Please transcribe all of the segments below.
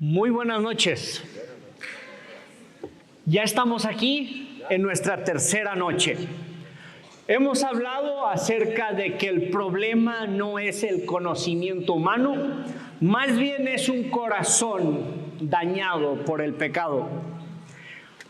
Muy buenas noches. Ya estamos aquí en nuestra tercera noche. Hemos hablado acerca de que el problema no es el conocimiento humano, más bien es un corazón dañado por el pecado.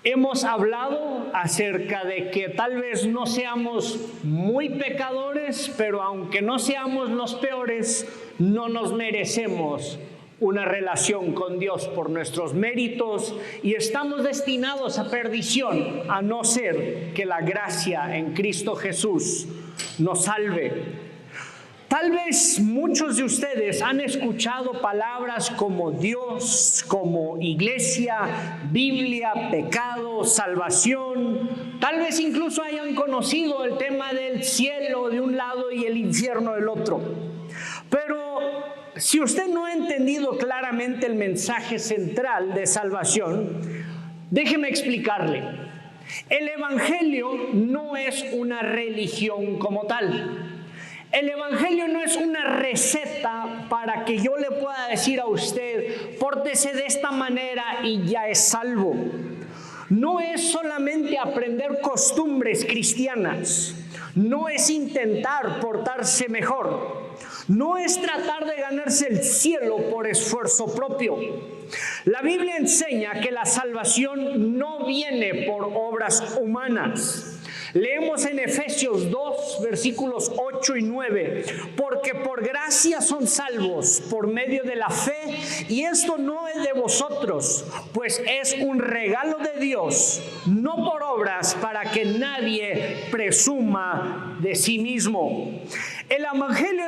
Hemos hablado acerca de que tal vez no seamos muy pecadores, pero aunque no seamos los peores, no nos merecemos una relación con Dios por nuestros méritos y estamos destinados a perdición, a no ser que la gracia en Cristo Jesús nos salve. Tal vez muchos de ustedes han escuchado palabras como Dios, como iglesia, Biblia, pecado, salvación. Tal vez incluso hayan conocido el tema del cielo de un lado y el infierno del otro. Pero si usted no ha entendido claramente el mensaje central de salvación, déjeme explicarle. El Evangelio no es una religión como tal. El Evangelio no es una receta para que yo le pueda decir a usted, pórtese de esta manera y ya es salvo. No es solamente aprender costumbres cristianas. No es intentar portarse mejor. No es tratar de ganarse el cielo por esfuerzo propio. La Biblia enseña que la salvación no viene por obras humanas. Leemos en Efesios 2, versículos 8 y 9, porque por gracia son salvos por medio de la fe, y esto no es de vosotros, pues es un regalo de Dios, no por obras para que nadie presuma de sí mismo. El Evangelio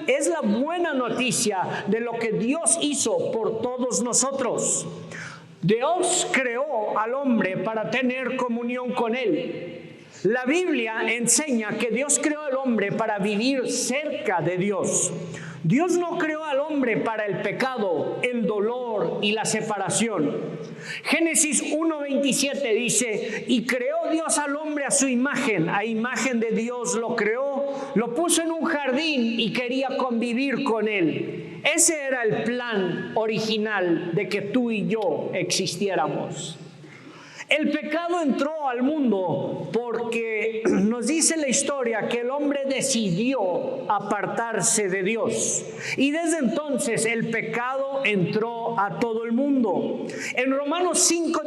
es la buena noticia de lo que Dios hizo por todos nosotros. Dios creó al hombre para tener comunión con Él. La Biblia enseña que Dios creó al hombre para vivir cerca de Dios. Dios no creó al hombre para el pecado, el dolor y la separación. Génesis 1:27 dice, y creó Dios al hombre a su imagen, a imagen de Dios lo creó, lo puso en un jardín y quería convivir con él. Ese era el plan original de que tú y yo existiéramos. El pecado entró al mundo porque nos dice la historia que el hombre decidió apartarse de Dios. Y desde entonces el pecado entró a todo el mundo. En Romanos 5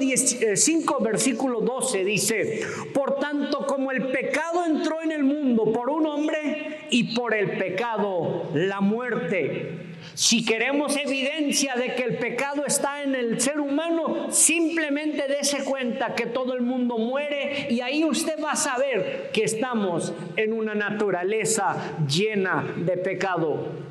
versículo 12 dice, por tanto como el pecado entró en el mundo por un hombre y por el pecado la muerte. Si queremos evidencia de que el pecado está en el ser humano, simplemente dése cuenta que todo el mundo muere y ahí usted va a saber que estamos en una naturaleza llena de pecado.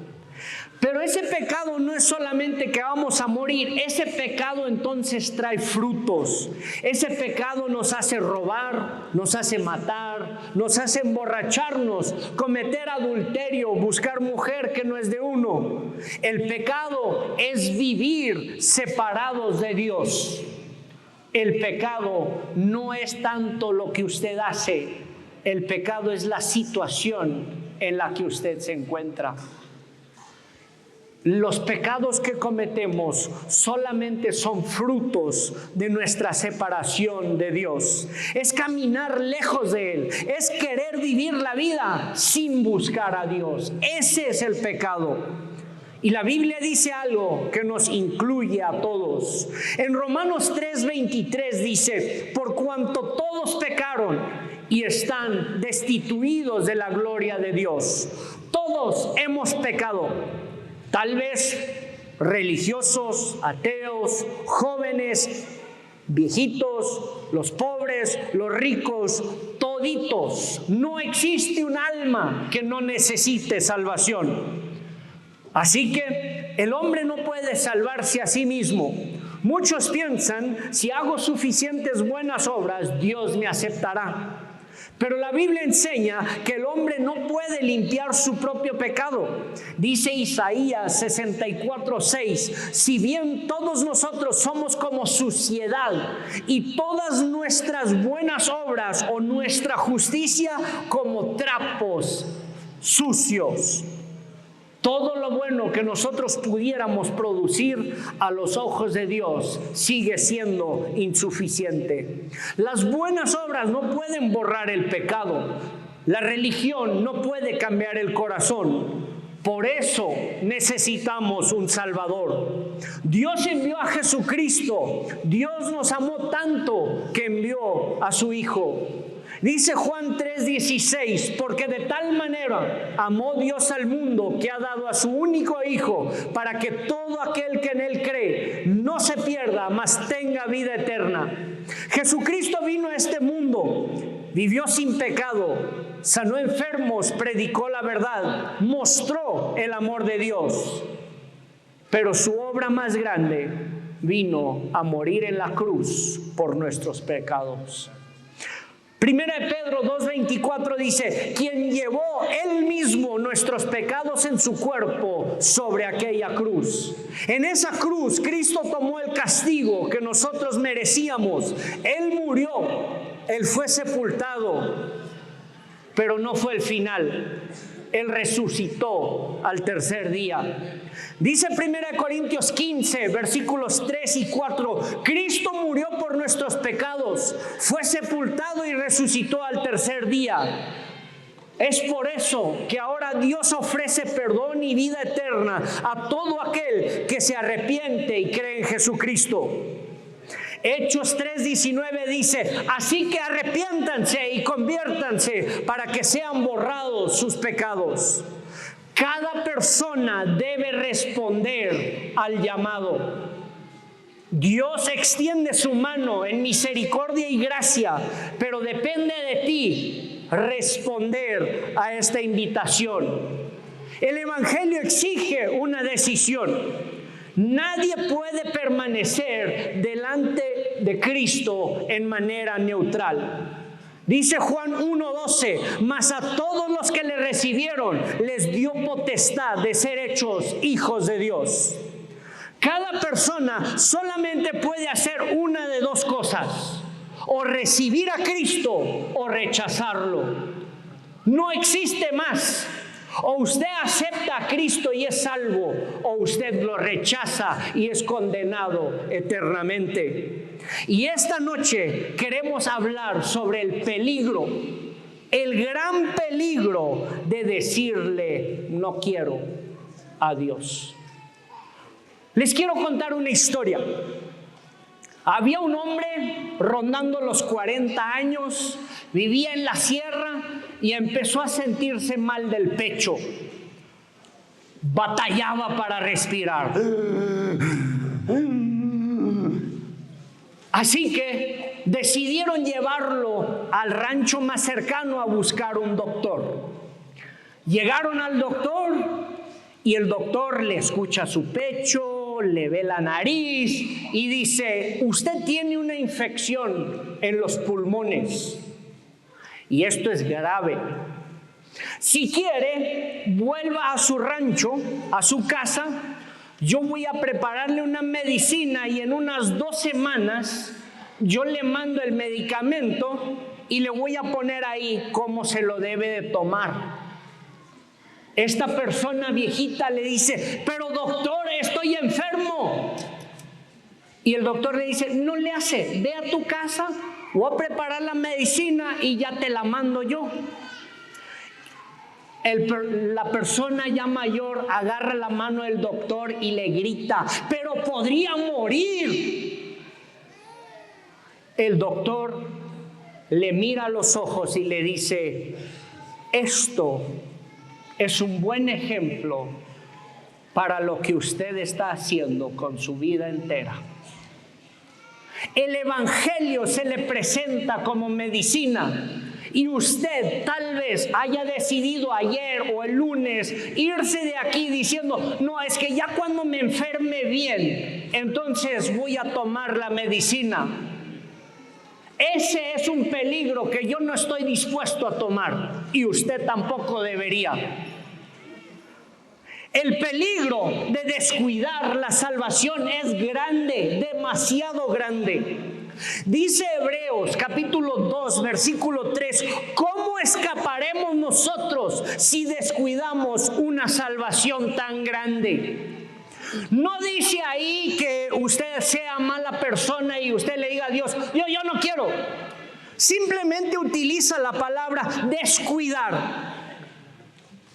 Pero ese pecado no es solamente que vamos a morir, ese pecado entonces trae frutos. Ese pecado nos hace robar, nos hace matar, nos hace emborracharnos, cometer adulterio, buscar mujer que no es de uno. El pecado es vivir separados de Dios. El pecado no es tanto lo que usted hace, el pecado es la situación en la que usted se encuentra. Los pecados que cometemos solamente son frutos de nuestra separación de Dios. Es caminar lejos de Él. Es querer vivir la vida sin buscar a Dios. Ese es el pecado. Y la Biblia dice algo que nos incluye a todos. En Romanos 3:23 dice, por cuanto todos pecaron y están destituidos de la gloria de Dios. Todos hemos pecado. Tal vez religiosos, ateos, jóvenes, viejitos, los pobres, los ricos, toditos. No existe un alma que no necesite salvación. Así que el hombre no puede salvarse a sí mismo. Muchos piensan, si hago suficientes buenas obras, Dios me aceptará. Pero la Biblia enseña que el hombre no puede limpiar su propio pecado. Dice Isaías 64:6, si bien todos nosotros somos como suciedad y todas nuestras buenas obras o nuestra justicia como trapos sucios. Todo lo bueno que nosotros pudiéramos producir a los ojos de Dios sigue siendo insuficiente. Las buenas obras no pueden borrar el pecado. La religión no puede cambiar el corazón. Por eso necesitamos un Salvador. Dios envió a Jesucristo. Dios nos amó tanto que envió a su Hijo. Dice Juan 3:16, porque de tal manera amó Dios al mundo que ha dado a su único Hijo, para que todo aquel que en Él cree no se pierda, mas tenga vida eterna. Jesucristo vino a este mundo, vivió sin pecado, sanó enfermos, predicó la verdad, mostró el amor de Dios. Pero su obra más grande vino a morir en la cruz por nuestros pecados. Primera de Pedro 2:24 dice, quien llevó él mismo nuestros pecados en su cuerpo sobre aquella cruz. En esa cruz Cristo tomó el castigo que nosotros merecíamos. Él murió, Él fue sepultado, pero no fue el final. Él resucitó al tercer día. Dice 1 Corintios 15, versículos 3 y 4, Cristo murió por nuestros pecados, fue sepultado y resucitó al tercer día. Es por eso que ahora Dios ofrece perdón y vida eterna a todo aquel que se arrepiente y cree en Jesucristo. Hechos 3:19 dice, así que arrepiéntanse y conviértanse para que sean borrados sus pecados. Cada persona debe responder al llamado. Dios extiende su mano en misericordia y gracia, pero depende de ti responder a esta invitación. El Evangelio exige una decisión. Nadie puede permanecer delante de Cristo en manera neutral. Dice Juan 1:12, mas a todos los que le recibieron les dio potestad de ser hechos hijos de Dios. Cada persona solamente puede hacer una de dos cosas, o recibir a Cristo o rechazarlo. No existe más. O usted acepta a Cristo y es salvo, o usted lo rechaza y es condenado eternamente. Y esta noche queremos hablar sobre el peligro, el gran peligro de decirle no quiero a Dios. Les quiero contar una historia. Había un hombre rondando los 40 años, vivía en la sierra y empezó a sentirse mal del pecho. Batallaba para respirar. Así que decidieron llevarlo al rancho más cercano a buscar un doctor. Llegaron al doctor y el doctor le escucha su pecho, le ve la nariz y dice, usted tiene una infección en los pulmones y esto es grave. Si quiere, vuelva a su rancho, a su casa, yo voy a prepararle una medicina y en unas 2 semanas yo le mando el medicamento y le voy a poner ahí cómo se lo debe de tomar. Esta persona viejita le dice, pero doctor, estoy enfermo. Y el doctor le dice, no le hace, ve a tu casa, voy a preparar la medicina y ya te la mando yo. La persona ya mayor agarra la mano del doctor y le grita, pero podría morir. El doctor le mira a los ojos y le dice, esto es un buen ejemplo para lo que usted está haciendo con su vida entera. El Evangelio se le presenta como medicina y usted tal vez haya decidido ayer o el lunes irse de aquí diciendo, no, es que ya cuando me enferme bien, entonces voy a tomar la medicina. Ese es un peligro que yo no estoy dispuesto a tomar y usted tampoco debería. El peligro de descuidar la salvación es grande, demasiado grande. Dice Hebreos capítulo 2, versículo 3, ¿cómo escaparemos nosotros si descuidamos una salvación tan grande? No dice ahí que usted sea mala persona y usted le diga a Dios, yo no quiero. Simplemente utiliza la palabra descuidar.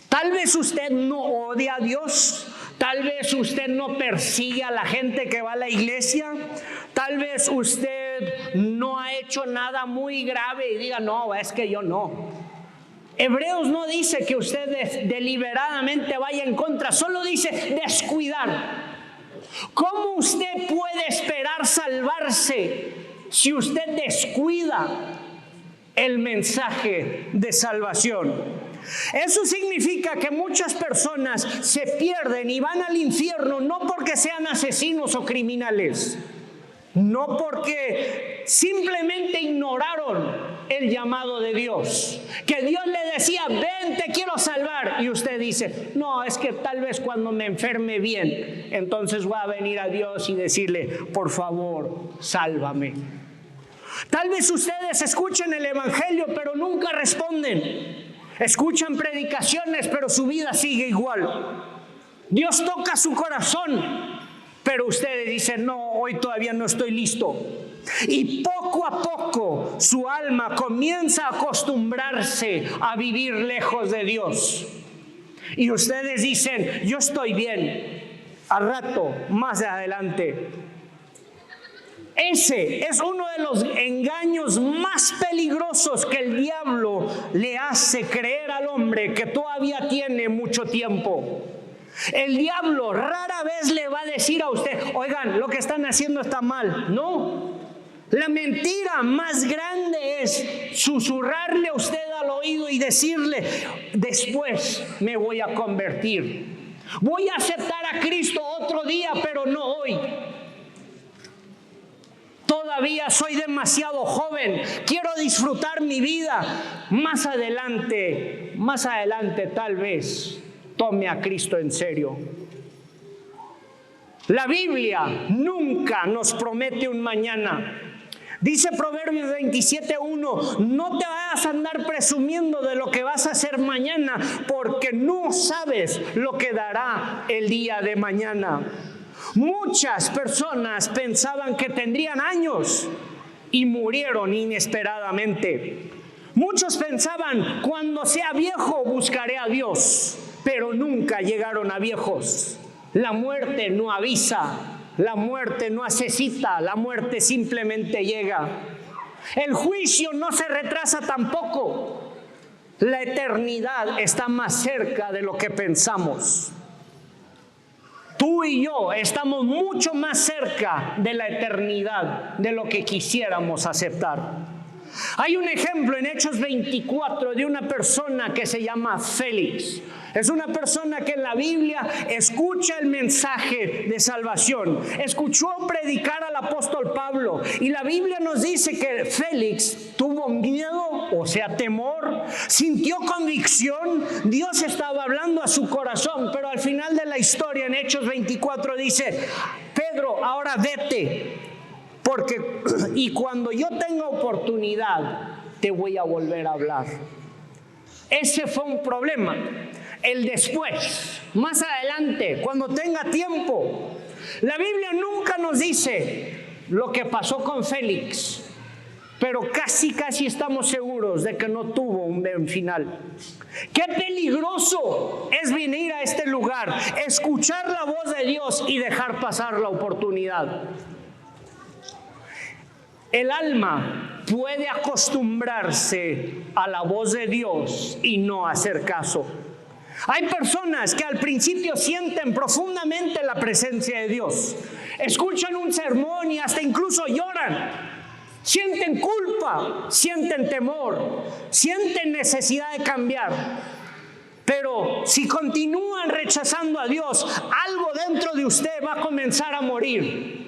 Tal vez usted no odia a Dios, tal vez usted no persigue a la gente que va a la iglesia, tal vez usted no ha hecho nada muy grave y diga, no, es que yo no. Hebreos no dice que usted deliberadamente vaya en contra, solo dice descuidar. ¿Cómo usted puede esperar salvarse si usted descuida el mensaje de salvación? Eso significa que muchas personas se pierden y van al infierno no porque sean asesinos o criminales, no porque simplemente ignoraron el llamado de Dios, que Dios le decía, ven, te quiero salvar, y usted dice, no, es que tal vez cuando me enferme bien, entonces voy a venir a Dios y decirle, por favor, sálvame. Tal vez ustedes escuchen el evangelio pero nunca responden. Escuchan predicaciones, pero su vida sigue igual. Dios toca su corazón, pero ustedes dicen, no, hoy todavía no estoy listo. Y poco a poco su alma comienza a acostumbrarse a vivir lejos de Dios. Y ustedes dicen, yo estoy bien, al rato, más adelante. Ese es uno de los engaños más peligrosos que el diablo le hace creer al hombre que todavía tiene mucho tiempo. El diablo rara vez le va a decir a usted, oigan, lo que están haciendo está mal. No, la mentira más grande es susurrarle a usted al oído y decirle, después me voy a convertir. Voy a aceptar a Cristo otro día, pero no hoy. Todavía soy demasiado joven, quiero disfrutar mi vida. Más adelante tal vez tome a Cristo en serio. La Biblia nunca nos promete un mañana. Dice Proverbios 27:1, no te vayas a andar presumiendo de lo que vas a hacer mañana, porque no sabes lo que dará el día de mañana. Muchas personas pensaban que tendrían años y murieron inesperadamente. Muchos pensaban, cuando sea viejo buscaré a Dios, pero nunca llegaron a viejos. La muerte no avisa, la muerte no hace cita, la muerte simplemente llega. El juicio no se retrasa tampoco. La eternidad está más cerca de lo que pensamos. Tú y yo estamos mucho más cerca de la eternidad de lo que quisiéramos aceptar. Hay un ejemplo en Hechos 24 de una persona que se llama Félix. Es una persona que en la Biblia escucha el mensaje de salvación. Escuchó predicar al apóstol Pablo. Y la Biblia nos dice que Félix tuvo miedo, o sea, temor. Sintió convicción. Dios estaba hablando a su corazón. Pero al final de la historia, en Hechos 24, dice, Pedro, ahora vete. Y cuando yo tenga oportunidad, te voy a volver a hablar. Ese fue un problema. El después, más adelante, cuando tenga tiempo. La Biblia nunca nos dice lo que pasó con Félix, pero casi estamos seguros de que no tuvo un buen final. Qué peligroso es venir a este lugar, escuchar la voz de Dios y dejar pasar la oportunidad. El alma puede acostumbrarse a la voz de Dios y no hacer caso. Hay personas que al principio sienten profundamente la presencia de Dios. Escuchan un sermón y hasta incluso lloran. Sienten culpa, sienten temor, sienten necesidad de cambiar. Pero si continúan rechazando a Dios, algo dentro de usted va a comenzar a morir.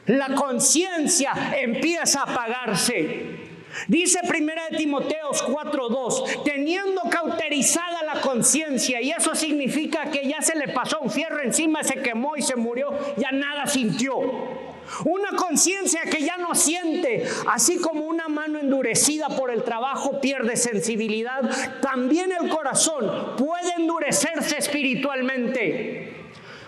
La conciencia empieza a apagarse. Dice 1 Timoteo 4:2, teniendo cauterizada la conciencia, y eso significa que ya se le pasó un fierro encima, se quemó y se murió, ya nada sintió. Una conciencia que ya no siente, así como una mano endurecida por el trabajo pierde sensibilidad, también el corazón puede endurecerse espiritualmente.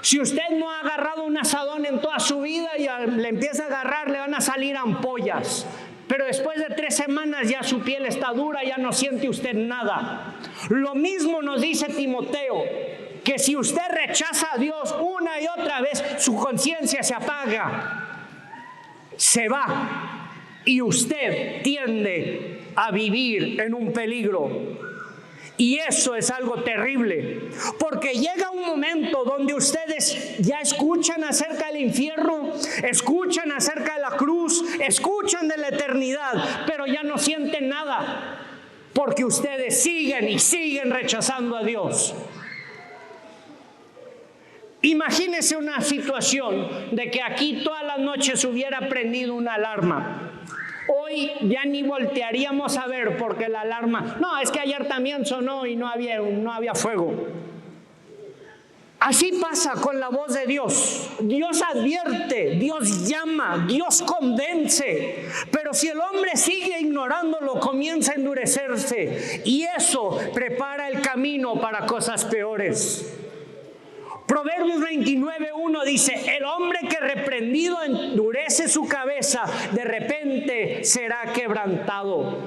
Si usted no ha agarrado un asadón en toda su vida y le empieza a agarrar, le van a salir ampollas. Pero después de 3 semanas ya su piel está dura, ya no siente usted nada. Lo mismo nos dice Timoteo, que si usted rechaza a Dios una y otra vez, su conciencia se apaga, se va, y usted tiende a vivir en un peligro. Y eso es algo terrible, porque llega un momento donde ustedes ya escuchan acerca del infierno, escuchan acerca de la cruz, escuchan de la eternidad, pero ya no sienten nada, porque ustedes siguen y siguen rechazando a Dios. Imagínese una situación de que aquí todas las noches hubiera prendido una alarma. Hoy ya ni voltearíamos a ver porque la alarma, no, es que ayer también sonó y no había fuego. Así pasa con la voz de Dios. Dios advierte, Dios llama, Dios convence. Pero si el hombre sigue ignorándolo, comienza a endurecerse. Y eso prepara el camino para cosas peores. Proverbios 29:1 dice, el hombre que reprendido endurece su cabeza, de repente será quebrantado.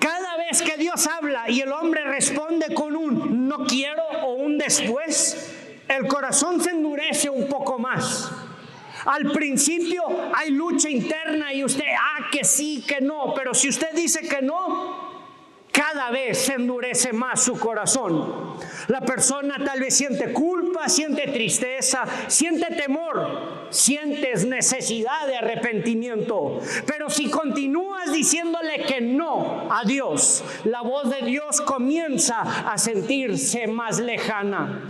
Cada vez que Dios habla y el hombre responde con un no quiero o un después, el corazón se endurece un poco más. Al principio hay lucha interna y usted, que sí, que no, pero si usted dice que no, cada vez se endurece más su corazón. La persona tal vez siente culpa, siente tristeza, siente temor, sientes necesidad de arrepentimiento. Pero si continúas diciéndole que no a Dios, la voz de Dios comienza a sentirse más lejana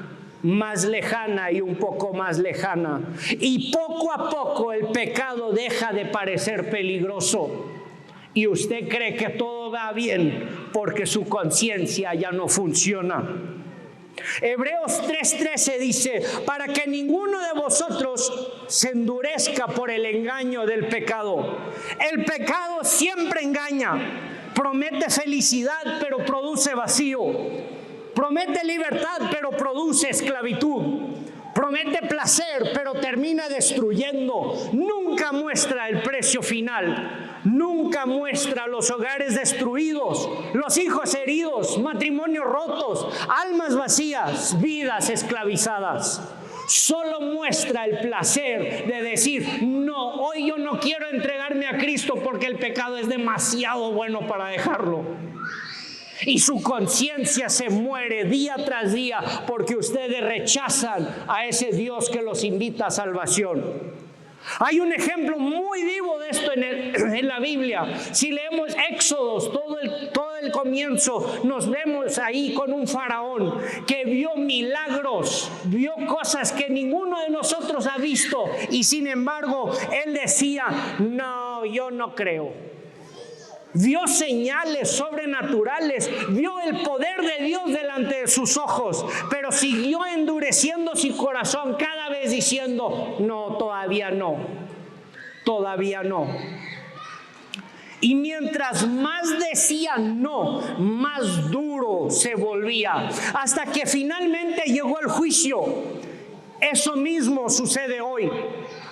y un poco más lejana. Y poco a poco el pecado deja de parecer peligroso. Y usted cree que todo va bien porque su conciencia ya no funciona. Hebreos 3:13 dice, para que ninguno de vosotros se endurezca por el engaño del pecado. El pecado siempre engaña, promete felicidad pero produce vacío, promete libertad pero produce esclavitud, promete placer pero termina destruyendo, nunca muestra el precio final. Nunca muestra los hogares destruidos, los hijos heridos, matrimonios rotos, almas vacías, vidas esclavizadas. Solo muestra el placer de decir, no, hoy yo no quiero entregarme a Cristo porque el pecado es demasiado bueno para dejarlo. Y su conciencia se muere día tras día porque ustedes rechazan a ese Dios que los invita a salvación. Hay un ejemplo muy vivo de esto en la Biblia. Si leemos Éxodos, todo el comienzo, nos vemos ahí con un faraón que vio milagros, vio cosas que ninguno de nosotros ha visto, y sin embargo él decía, no, yo no creo. Vio señales sobrenaturales, vio el poder de Dios delante de sus ojos, pero siguió endureciendo su corazón cada vez diciendo, no, todavía no, todavía no. Y mientras más decía no, más duro se volvía, hasta que finalmente llegó el juicio. Eso mismo sucede hoy.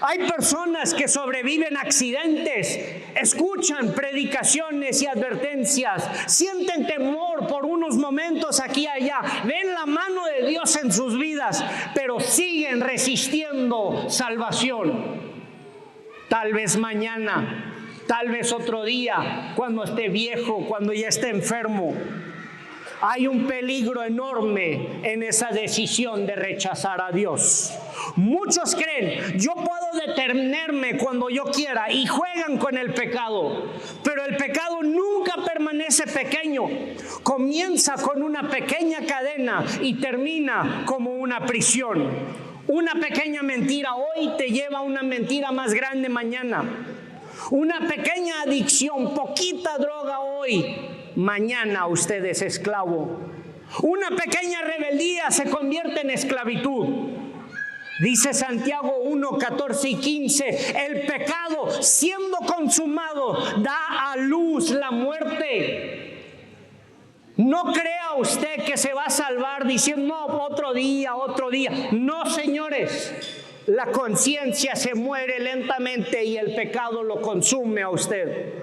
Hay personas que sobreviven accidentes, escuchan predicaciones y advertencias, sienten temor por unos momentos aquí y allá, ven la mano de Dios en sus vidas, pero siguen resistiendo salvación. Tal vez mañana, tal vez otro día, cuando esté viejo, cuando ya esté enfermo. Hay un peligro enorme en esa decisión de rechazar a Dios. Muchos creen, yo puedo detenerme cuando yo quiera, y juegan con el pecado. Pero el pecado nunca permanece pequeño. Comienza con una pequeña cadena y termina como una prisión. Una pequeña mentira hoy te lleva a una mentira más grande mañana. Una pequeña adicción, poquita droga hoy, mañana usted es esclavo. Una pequeña rebeldía se convierte en esclavitud. Dice Santiago 1, 14 y 15, el pecado siendo consumado da a luz la muerte. No crea usted que se va a salvar diciendo, no, otro día. No, señores. La conciencia se muere lentamente y el pecado lo consume a usted.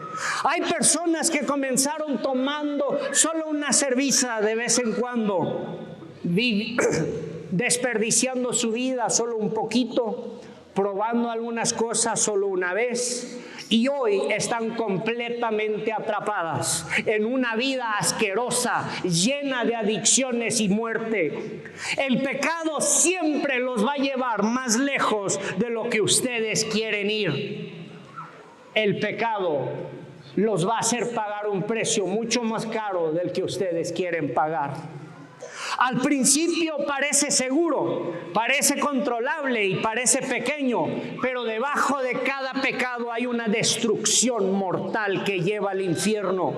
Hay personas que comenzaron tomando solo una cerveza de vez en cuando, desperdiciando su vida solo un poquito, probando algunas cosas solo una vez, y hoy están completamente atrapadas en una vida asquerosa, llena de adicciones y muerte. El pecado siempre los va a llevar más lejos de lo que ustedes quieren ir. El pecado los va a hacer pagar un precio mucho más caro del que ustedes quieren pagar. Al principio parece seguro, parece controlable y parece pequeño, pero debajo de cada pecado hay una destrucción mortal que lleva al infierno.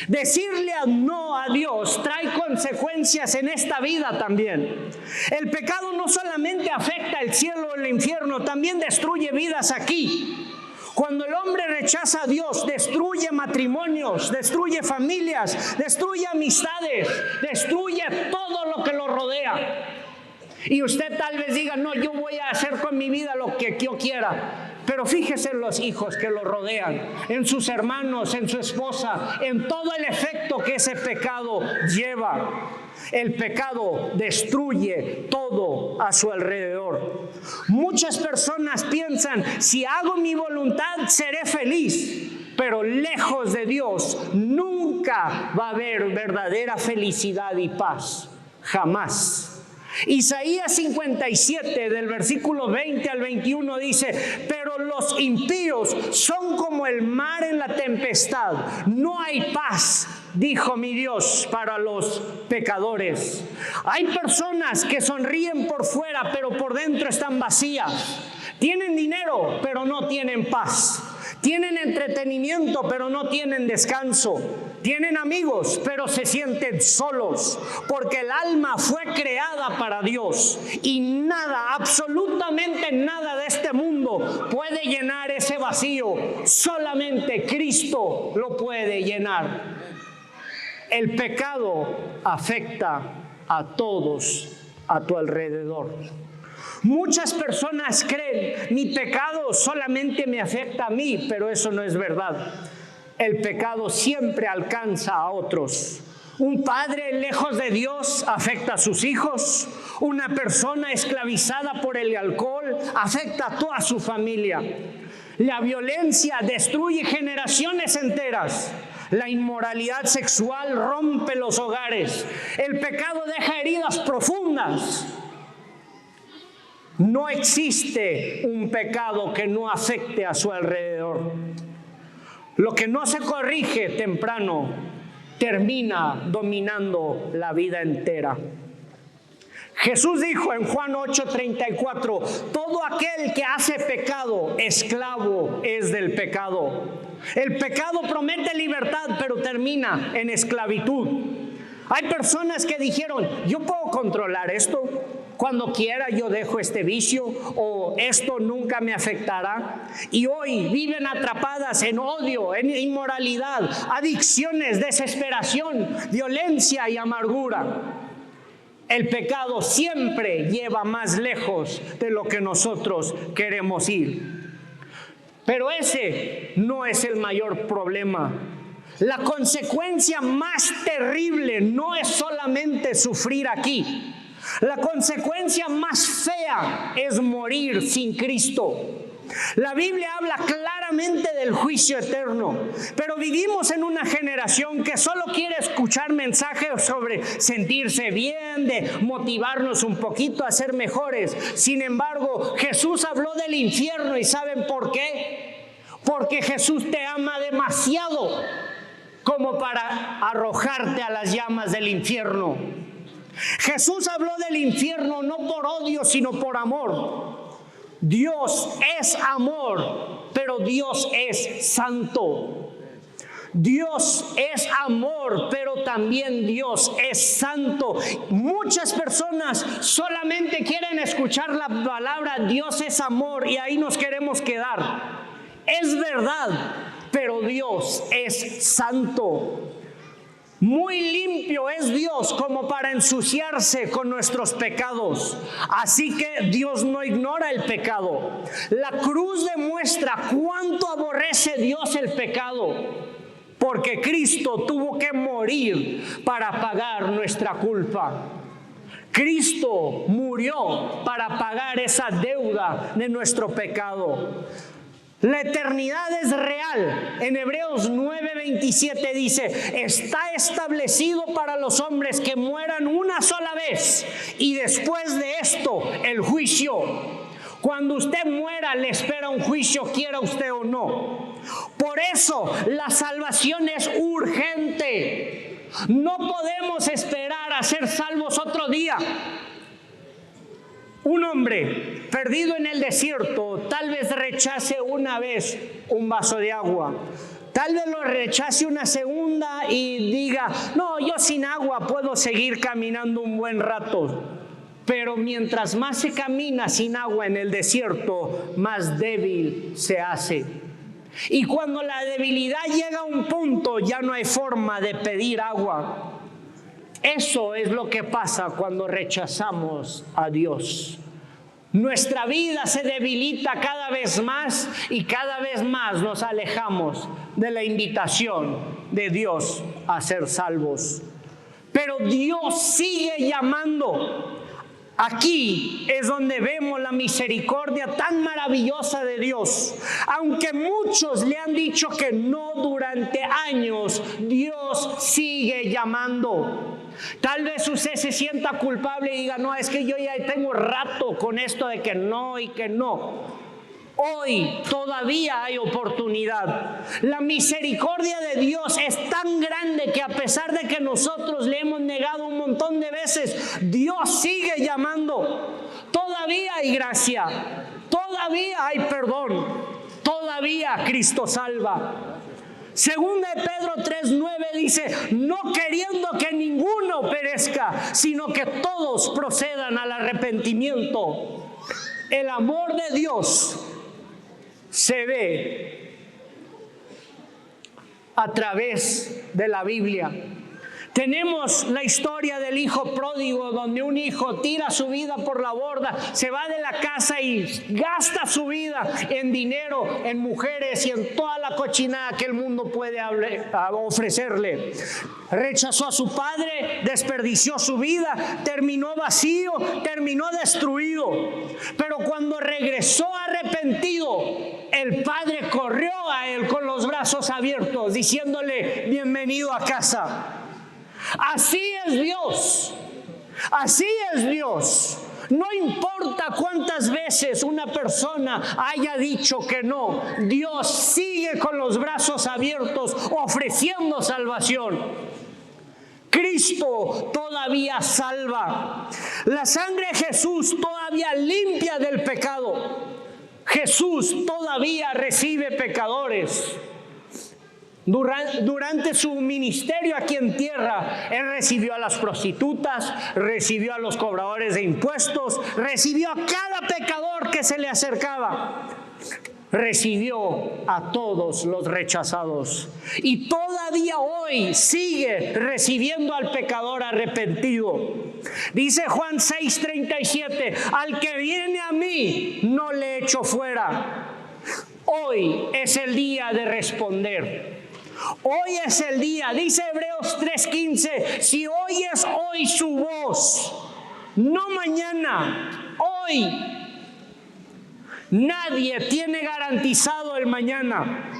Decirle no a Dios trae consecuencias en esta vida también. El pecado no solamente afecta el cielo o el infierno, también destruye vidas aquí. Cuando el hombre rechaza a Dios, destruye matrimonios, destruye familias, destruye amistades, destruye todo lo que lo rodea. Y usted tal vez diga, no, yo voy a hacer con mi vida lo que yo quiera. Pero fíjese en los hijos que lo rodean, en sus hermanos, en su esposa, en todo el efecto que ese pecado lleva. El pecado destruye todo a su alrededor. Muchas personas piensan, si hago mi voluntad seré feliz. Pero lejos de Dios nunca va a haber verdadera felicidad y paz. Jamás. Isaías 57 del versículo 20 al 21 dice, pero los impíos son como el mar en la tempestad. No hay paz, dijo mi Dios, para los pecadores. Hay personas que sonríen por fuera, pero por dentro están vacías. Tienen dinero, pero no tienen paz. Tienen entretenimiento, pero no tienen descanso. Tienen amigos, pero se sienten solos, porque el alma fue creada para Dios y nada, absolutamente nada de este mundo puede llenar ese vacío. Solamente Cristo lo puede llenar. El pecado afecta a todos a tu alrededor. Muchas personas creen, mi pecado solamente me afecta a mí, pero eso no es verdad. El pecado siempre alcanza a otros. Un padre lejos de Dios afecta a sus hijos. Una persona esclavizada por el alcohol afecta a toda su familia. La violencia destruye generaciones enteras. La inmoralidad sexual rompe los hogares. El pecado deja heridas profundas. No existe un pecado que no afecte a su alrededor. Lo que no se corrige temprano termina dominando la vida entera. Jesús dijo en Juan 8:34, todo aquel que hace pecado, esclavo es del pecado. El pecado promete libertad, pero termina en esclavitud. Hay personas que dijeron, yo puedo controlar esto. Cuando quiera yo dejo este vicio o esto nunca me afectará. Y hoy viven atrapadas en odio, en inmoralidad, adicciones, desesperación, violencia y amargura. El pecado siempre lleva más lejos de lo que nosotros queremos ir. Pero ese no es el mayor problema. La consecuencia más terrible no es solamente sufrir aquí. La consecuencia más fea es morir sin Cristo. La Biblia habla claramente del juicio eterno, pero vivimos en una generación que solo quiere escuchar mensajes sobre sentirse bien, de motivarnos un poquito a ser mejores. Sin embargo, Jesús habló del infierno y ¿saben por qué? Porque Jesús te ama demasiado como para arrojarte a las llamas del infierno. Jesús habló del infierno no por odio, sino por amor. Dios es amor, pero Dios es santo. Dios es amor, pero también Dios es santo. Muchas personas solamente quieren escuchar la palabra Dios es amor y ahí nos queremos quedar. Es verdad, pero Dios es santo. Muy limpio es Dios como para ensuciarse con nuestros pecados. Así que Dios no ignora el pecado. La cruz demuestra cuánto aborrece Dios el pecado, porque Cristo tuvo que morir para pagar nuestra culpa. Cristo murió para pagar esa deuda de nuestro pecado. La eternidad es real. En Hebreos 9:27 dice: está establecido para los hombres que mueran una sola vez y después de esto el juicio. Cuando usted muera le espera un juicio, quiera usted o no. Por eso la salvación es urgente. No podemos esperar a ser salvos otro día. Un hombre perdido en el desierto tal vez rechace una vez un vaso de agua. Tal vez lo rechace una segunda y diga: no, yo sin agua puedo seguir caminando un buen rato. Pero mientras más se camina sin agua en el desierto, más débil se hace. Y cuando la debilidad llega a un punto, ya no hay forma de pedir agua. Eso es lo que pasa cuando rechazamos a Dios. Nuestra vida se debilita cada vez más y cada vez más nos alejamos de la invitación de Dios a ser salvos. Pero Dios sigue llamando. Aquí es donde vemos la misericordia tan maravillosa de Dios. Aunque muchos le han dicho que no durante años, Dios sigue llamando. Tal vez usted se sienta culpable y diga: no, es que yo ya tengo rato con esto de que no y que no. Hoy todavía hay oportunidad. La misericordia de Dios es tan grande que a pesar de que nosotros le hemos negado un montón de veces, Dios sigue llamando. Todavía hay gracia, todavía hay perdón, todavía Cristo salva. Segunda de Pedro 3:9 dice: no queriendo que ninguno perezca, sino que todos procedan al arrepentimiento. El amor de Dios se ve a través de la Biblia. Tenemos la historia del hijo pródigo, donde un hijo tira su vida por la borda, se va de la casa y gasta su vida en dinero, en mujeres y en toda la cochinada que el mundo puede ofrecerle. Rechazó a su padre, desperdició su vida, terminó vacío, terminó destruido. Pero cuando regresó arrepentido, el padre corrió a él con los brazos abiertos, diciéndole: bienvenido a casa. Así es Dios, así es Dios. No importa cuántas veces una persona haya dicho que no, Dios sigue con los brazos abiertos ofreciendo salvación. Cristo todavía salva. La sangre de Jesús todavía limpia del pecado. Jesús todavía recibe pecadores. Durante su ministerio aquí en tierra, Él recibió a las prostitutas, recibió a los cobradores de impuestos, recibió a cada pecador que se le acercaba, recibió a todos los rechazados y todavía hoy sigue recibiendo al pecador arrepentido. Dice Juan 6:37: al que viene a mí no le echo fuera. Hoy es el día de responder. Hoy es el día. Dice Hebreos 3:15: si oyes hoy su voz, no mañana, hoy. Nadie tiene garantizado el mañana.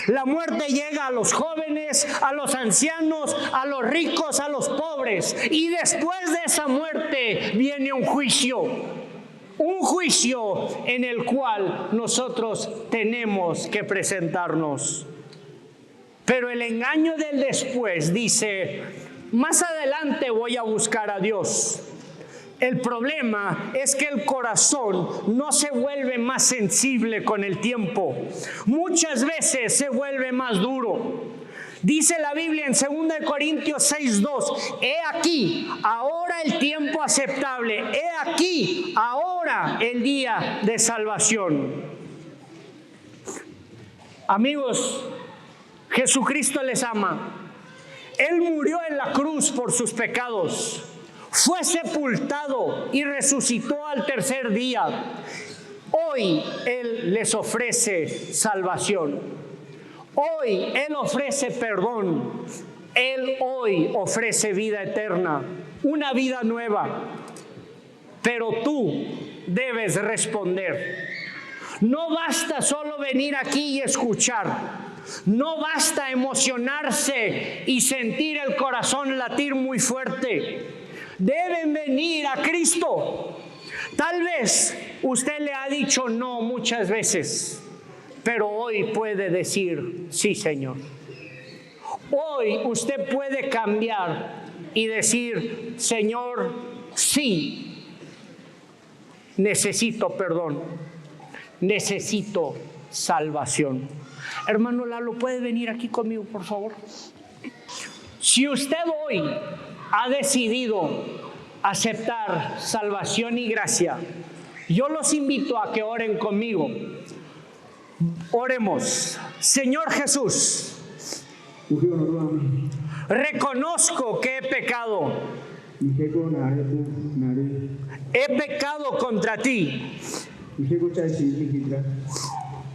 La muerte llega a los jóvenes, a los ancianos, a los ricos, a los pobres. Y después de esa muerte viene un juicio. Un juicio en el cual nosotros tenemos que presentarnos. Pero el engaño del después dice: más adelante voy a buscar a Dios. El problema es que el corazón no se vuelve más sensible con el tiempo. Muchas veces se vuelve más duro. Dice la Biblia en 2 Corintios 6:2, he aquí, ahora el tiempo aceptable, he aquí, ahora el día de salvación. Amigos, Jesucristo les ama. Él murió en la cruz por sus pecados, fue sepultado y resucitó al tercer día. Hoy Él les ofrece salvación. Hoy Él ofrece perdón. Él hoy ofrece vida eterna, una vida nueva. Pero tú debes responder. No basta solo venir aquí y escuchar. No basta emocionarse y sentir el corazón latir muy fuerte. Deben venir a Cristo. Tal vez usted le ha dicho no muchas veces, pero hoy puede decir sí, Señor. Hoy usted puede cambiar y decir, Señor, sí, necesito perdón, necesito salvación. Hermano Lalo, ¿puede venir aquí conmigo, por favor? Si usted hoy ha decidido aceptar salvación y gracia, yo los invito a que oren conmigo. Oremos. Señor Jesús, reconozco que he pecado. He pecado contra ti.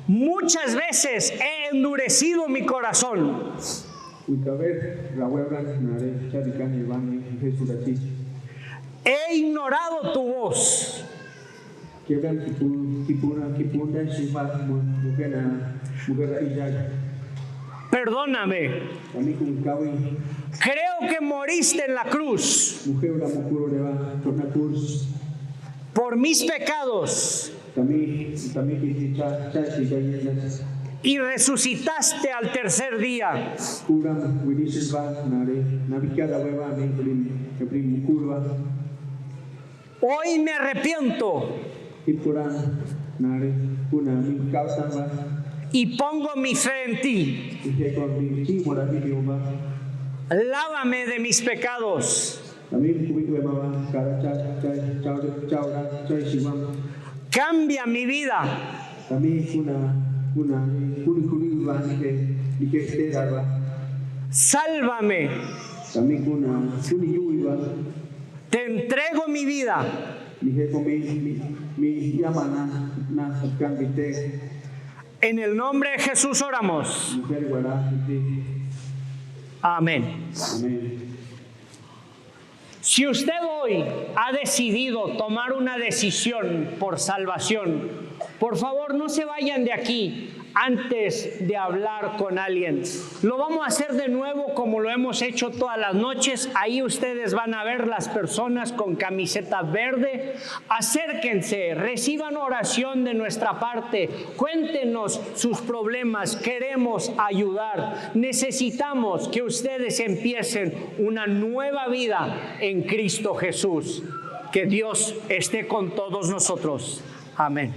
Muchas veces he endurecido mi corazón. He ignorado tu voz. Perdóname. Creo que moriste en la cruz por mis pecados y resucitaste al tercer día. Hoy me arrepiento y pongo mi fe en ti. Lávame de mis pecados. Cambia mi vida. Sálvame. Te entrego mi vida. En el nombre de Jesús oramos. Amén. Si usted hoy ha decidido tomar una decisión por salvación, por favor no se vayan de aquí antes de hablar con alguien. Lo vamos a hacer de nuevo como lo hemos hecho todas las noches. Ahí ustedes van a ver las personas con camiseta verde. Acérquense, reciban oración de nuestra parte. Cuéntenos sus problemas. Queremos ayudar. Necesitamos que ustedes empiecen una nueva vida en Cristo Jesús. Que Dios esté con todos nosotros. Amén.